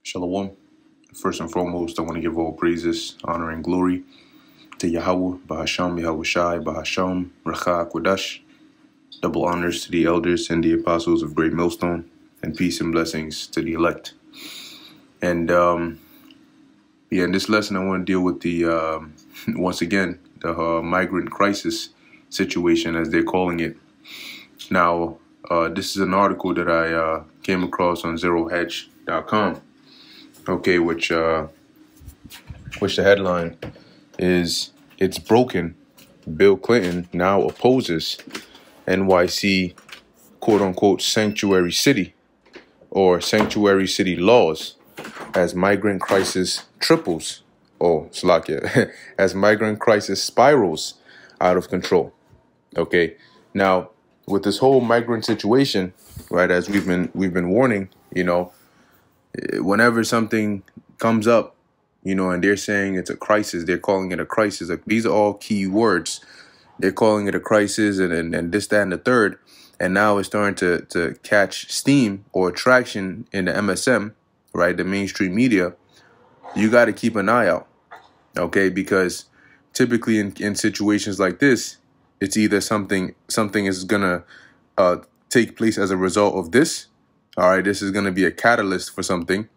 Shalom. First and foremost, I want to give all praises, honor, and glory to Yahweh, Bahasham, Yahweh Shai, Bahasham, Racha, Kwadash. Double honors to the elders and the apostles of Great Millstone, and peace and blessings to the elect. And in this lesson, I want to deal with the, once again, the migrant crisis situation, as they're calling it. Now, this is an article that I came across on ZeroHedge.com. Okay, which the headline is, "It's broken. Bill Clinton now opposes NYC quote-unquote sanctuary city or sanctuary city laws as migrant crisis triples." Oh, Slakia, as migrant crisis spirals out of control. Okay, now with this whole migrant situation, right, as we've been warning, whenever something comes up, and they're saying it's a crisis, they're calling it a crisis. Like, these are all key words. They're calling it a crisis and this, that, and the third. And now it's starting to catch steam or traction in the MSM, right, the mainstream media. You got to keep an eye out, okay? Because typically in situations like this, it's either something is going to take place as a result of this. All right, this is going to be a catalyst for something,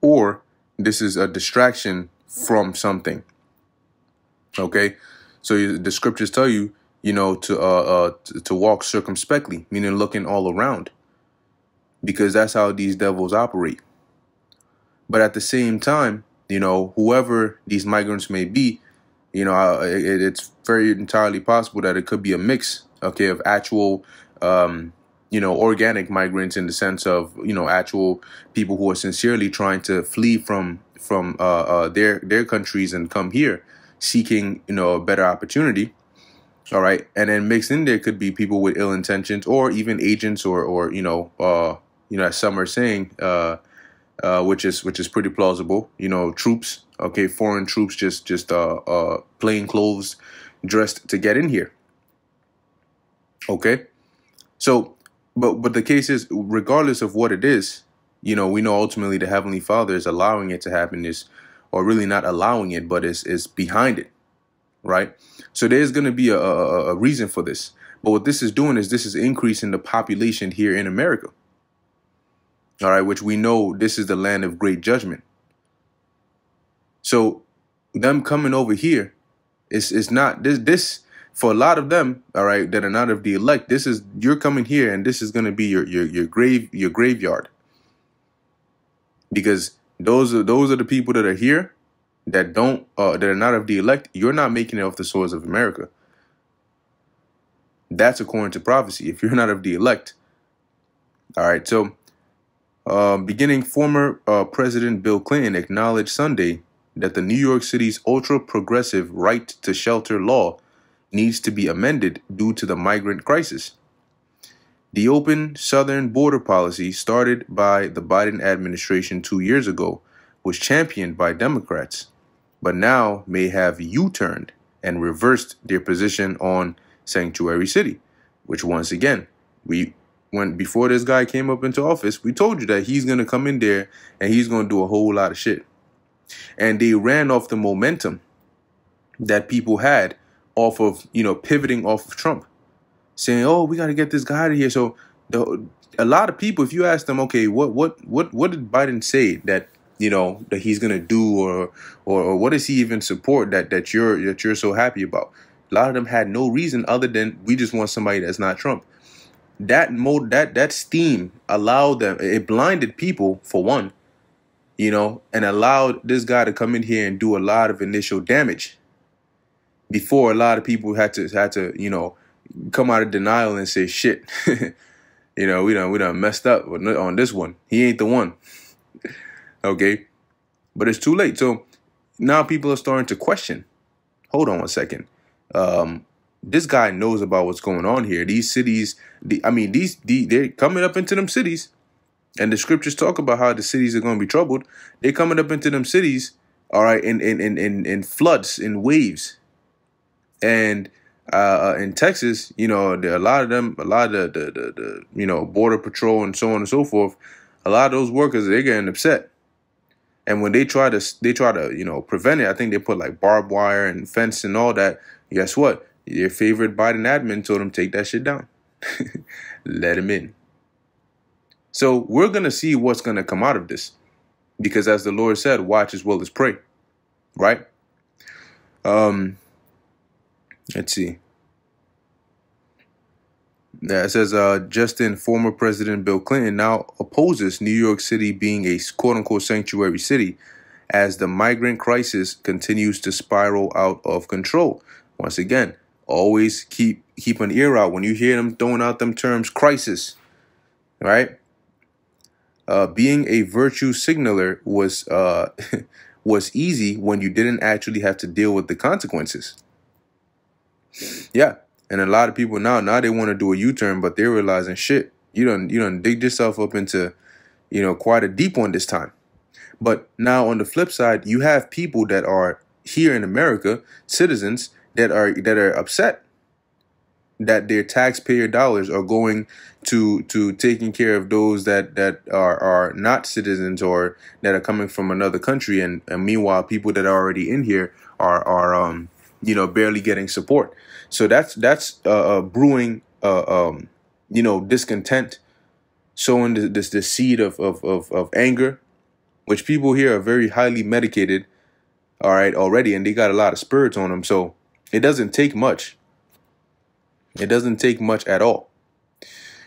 or this is a distraction from something. Okay, so the scriptures tell you, to walk circumspectly, meaning looking all around, because that's how these devils operate. But at the same time, whoever these migrants may be, it's very entirely possible that it could be a mix, okay, of actual organic migrants, in the sense of, actual people who are sincerely trying to flee from their countries and come here seeking, a better opportunity. All right. And then mixed in there could be people with ill intentions, or even agents, or as some are saying, which is pretty plausible, troops, okay, foreign troops, just plain clothes, dressed to get in here. Okay. So, but the case is, regardless of what it is, we know ultimately the Heavenly Father is allowing it to happen, or really not allowing it, but is behind it, right? So there's going to be a reason for this. But what this is doing is this is increasing the population here in America, all right, which we know this is the land of great judgment. So them coming over here is not this. For a lot of them, all right, that are not of the elect, you're coming here, and this is going to be your graveyard, because those are the people that are here that are not of the elect. You're not making it off the soils of America. That's according to prophecy. If you're not of the elect, all right. So, former President Bill Clinton acknowledged Sunday that the New York City's ultra-progressive right to shelter law needs to be amended due to the migrant crisis. The open southern border policy, started by the Biden administration 2 years ago, was championed by Democrats, but now may have U-turned and reversed their position on sanctuary city, which, once again, before this guy came up into office, we told you that he's going to come in there and he's going to do a whole lot of shit. And they ran off the momentum that people had off of, pivoting off of Trump, saying, "Oh, we got to get this guy out of here." So a lot of people, if you ask them, okay, what did Biden say that that he's gonna do, or what does he even support that you're so happy about? A lot of them had no reason other than, we just want somebody that's not Trump. That steam allowed them, it blinded people, for one, and allowed this guy to come in here and do a lot of initial damage before a lot of people had to come out of denial and say, shit, we done messed up on this one. He ain't the one. Okay. But it's too late. So now people are starting to question. Hold on one second. This guy knows about what's going on here. These cities, they're coming up into them cities, and the scriptures talk about how the cities are going to be troubled. They're coming up into them cities, all right, in floods, in waves. And in Texas, a lot of the border patrol and so on and so forth, a lot of those workers, they're getting upset. And when they try to prevent it, I think they put like barbed wire and fence and all that. Guess what? Your favorite Biden admin told them take that shit down. Let him in. So we're gonna see what's gonna come out of this, because as the Lord said, watch as well as pray. Right? Let's see. Yeah, it says Justin, former President Bill Clinton, now opposes New York City being a quote-unquote sanctuary city as the migrant crisis continues to spiral out of control. Once again, always keep an ear out when you hear them throwing out them terms, crisis, right? Being a virtue signaler was was easy when you didn't actually have to deal with the consequences. Yeah. And a lot of people now they want to do a U-turn, but they're realizing, shit, you done dig yourself up into, quite a deep one this time. But now on the flip side, you have people that are here in America, citizens that are upset that their taxpayer dollars are going to taking care of those that are not citizens or that are coming from another country, and meanwhile people that are already in here are barely getting support. So that's brewing discontent, sowing the seed of anger, which people here are very highly medicated, all right, already, and they got a lot of spirits on them. So it doesn't take much. It doesn't take much at all.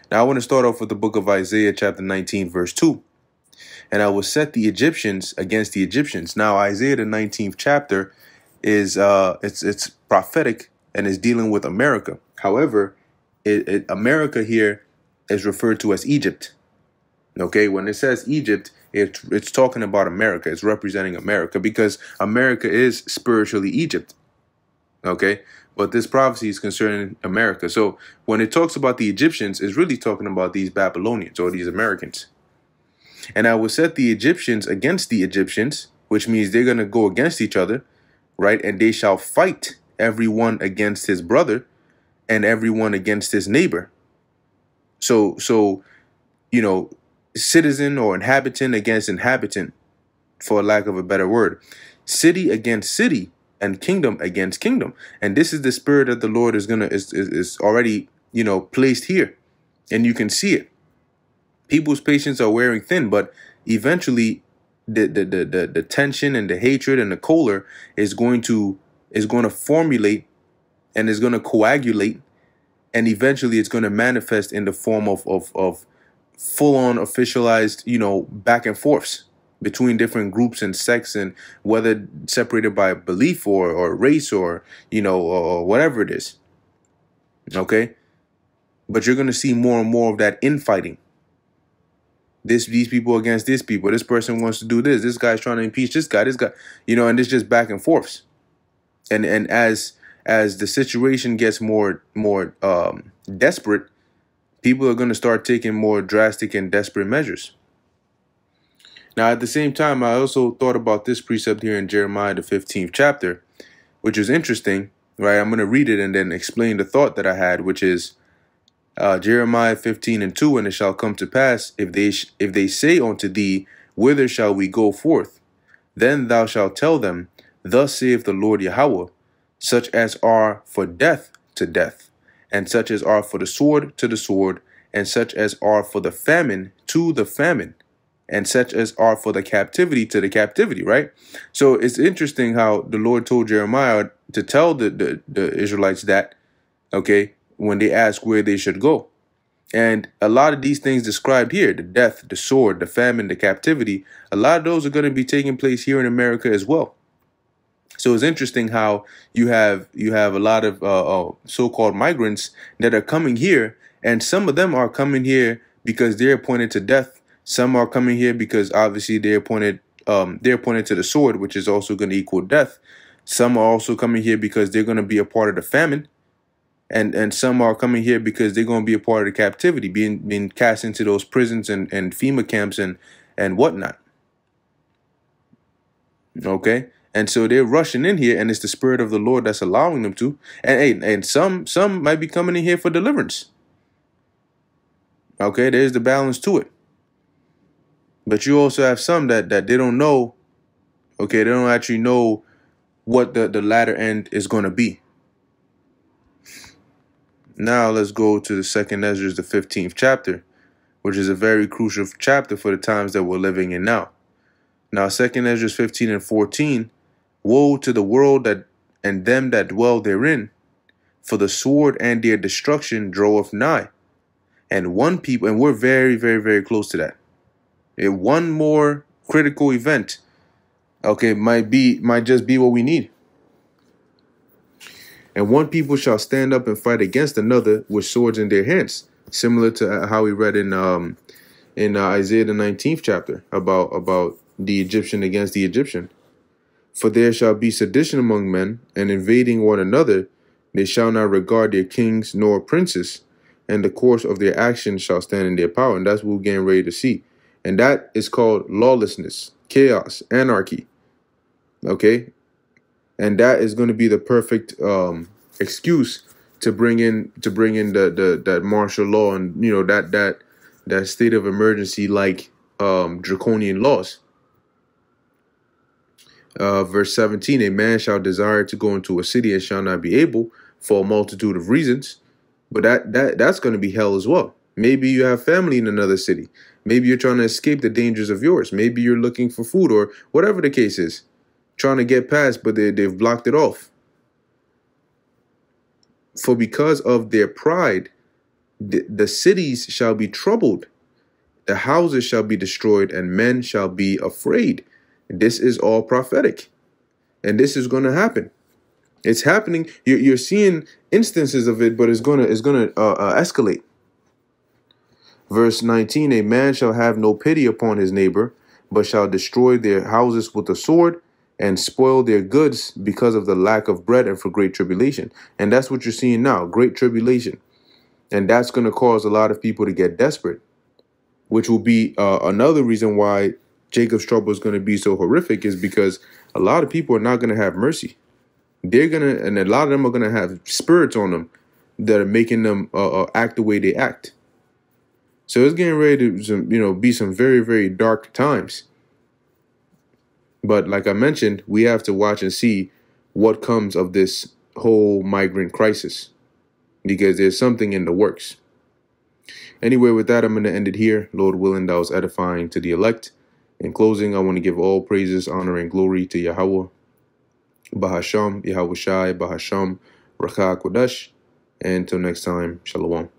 Now I want to start off with the book of Isaiah chapter 19 verse 2. And I will set the Egyptians against the Egyptians. Now Isaiah the 19th chapter is it's prophetic and is dealing with America. However, America here is referred to as Egypt. Okay, when it says Egypt, it's talking about America. It's representing America because America is spiritually Egypt. Okay, but this prophecy is concerning America. So when it talks about the Egyptians, it's really talking about these Babylonians or these Americans. And I will set the Egyptians against the Egyptians, which means they're going to go against each other, right? And they shall fight everyone against his brother and everyone against his neighbor. So citizen or inhabitant against inhabitant, for lack of a better word, city against city, and kingdom against kingdom. And this is the spirit that the Lord is already, placed here. And you can see it. People's patience are wearing thin, but eventually the tension and the hatred and the choler is going to formulate and is going to coagulate, and eventually it's going to manifest in the form of full-on officialized, back and forths between different groups and sects, and whether separated by belief or race or or whatever it is. Okay, but you're going to see more and more of that infighting. These people against this people. This person wants to do this. This guy's trying to impeach this guy. And it's just back and forths. And as the situation gets more desperate, people are going to start taking more drastic and desperate measures. Now, at the same time, I also thought about this precept here in Jeremiah, the 15th chapter, which is interesting, right? I'm going to read it and then explain the thought that I had, which is Jeremiah 15:2, and it shall come to pass, if they say unto thee, whither shall we go forth? Then thou shalt tell them, thus saith the Lord Yahweh, such as are for death to death, and such as are for the sword to the sword, and such as are for the famine to the famine, and such as are for the captivity to the captivity, right? So it's interesting how the Lord told Jeremiah to tell the Israelites that, okay, when they ask where they should go. And a lot of these things described here, the death, the sword, the famine, the captivity, a lot of those are going to be taking place here in America as well. So it's interesting how you have a lot of so-called migrants that are coming here, and some of them are coming here because they're appointed to death. Some are coming here because obviously they're appointed to the sword, which is also going to equal death. Some are also coming here because they're going to be a part of the famine. And some are coming here because they're going to be a part of the captivity, being cast into those prisons and FEMA camps and whatnot. Okay. And so they're rushing in here, and it's the Spirit of the Lord that's allowing them to. And some might be coming in here for deliverance. Okay, there's the balance to it. But you also have some that they don't know Okay, they don't actually know what the latter end is going to be. Now let's go to the second Ezra, the 15th chapter, which is a very crucial chapter for the times that we're living in now. Now, second Ezra 15 and 14, woe to the world that and them that dwell therein, for the sword and their destruction draweth nigh. And one people, and we're very, very, very close to that. And one more critical event, okay, might just be what we need. And one people shall stand up and fight against another with swords in their hands, similar to how we read in Isaiah the 19th chapter about the Egyptian against the Egyptian. For there shall be sedition among men, and invading one another, they shall not regard their kings nor princes, and the course of their actions shall stand in their power. And that's what we're getting ready to see. And that is called lawlessness, chaos, anarchy. Okay? And that is going to be the perfect excuse to bring in that martial law and that state of emergency, like draconian laws. Verse 17, a man shall desire to go into a city and shall not be able for a multitude of reasons. But that's going to be hell as well. Maybe you have family in another city. Maybe you're trying to escape the dangers of yours. Maybe you're looking for food or whatever the case is. Trying to get past, but they've blocked it off. For because of their pride, the cities shall be troubled. The houses shall be destroyed, and men shall be afraid. This is all prophetic. And this is going to happen. It's happening. You're seeing instances of it, but it's gonna escalate. Verse 19, a man shall have no pity upon his neighbor, but shall destroy their houses with the sword and spoil their goods because of the lack of bread and for great tribulation. And that's what you're seeing now, great tribulation. And that's going to cause a lot of people to get desperate, which will be another reason why Jacob's trouble is going to be so horrific, is because a lot of people are not going to have mercy. And a lot of them are going to have spirits on them that are making them act the way they act. So it's getting ready to, be some very, very dark times. But like I mentioned, we have to watch and see what comes of this whole migrant crisis, because there's something in the works. Anyway, with that, I'm going to end it here. Lord willing, that was edifying to the elect. In closing, I want to give all praises, honor, and glory to Yahweh, Bahasham, Yahweh Shai, Bahasham, Rakha Kodesh. And until next time, Shalom.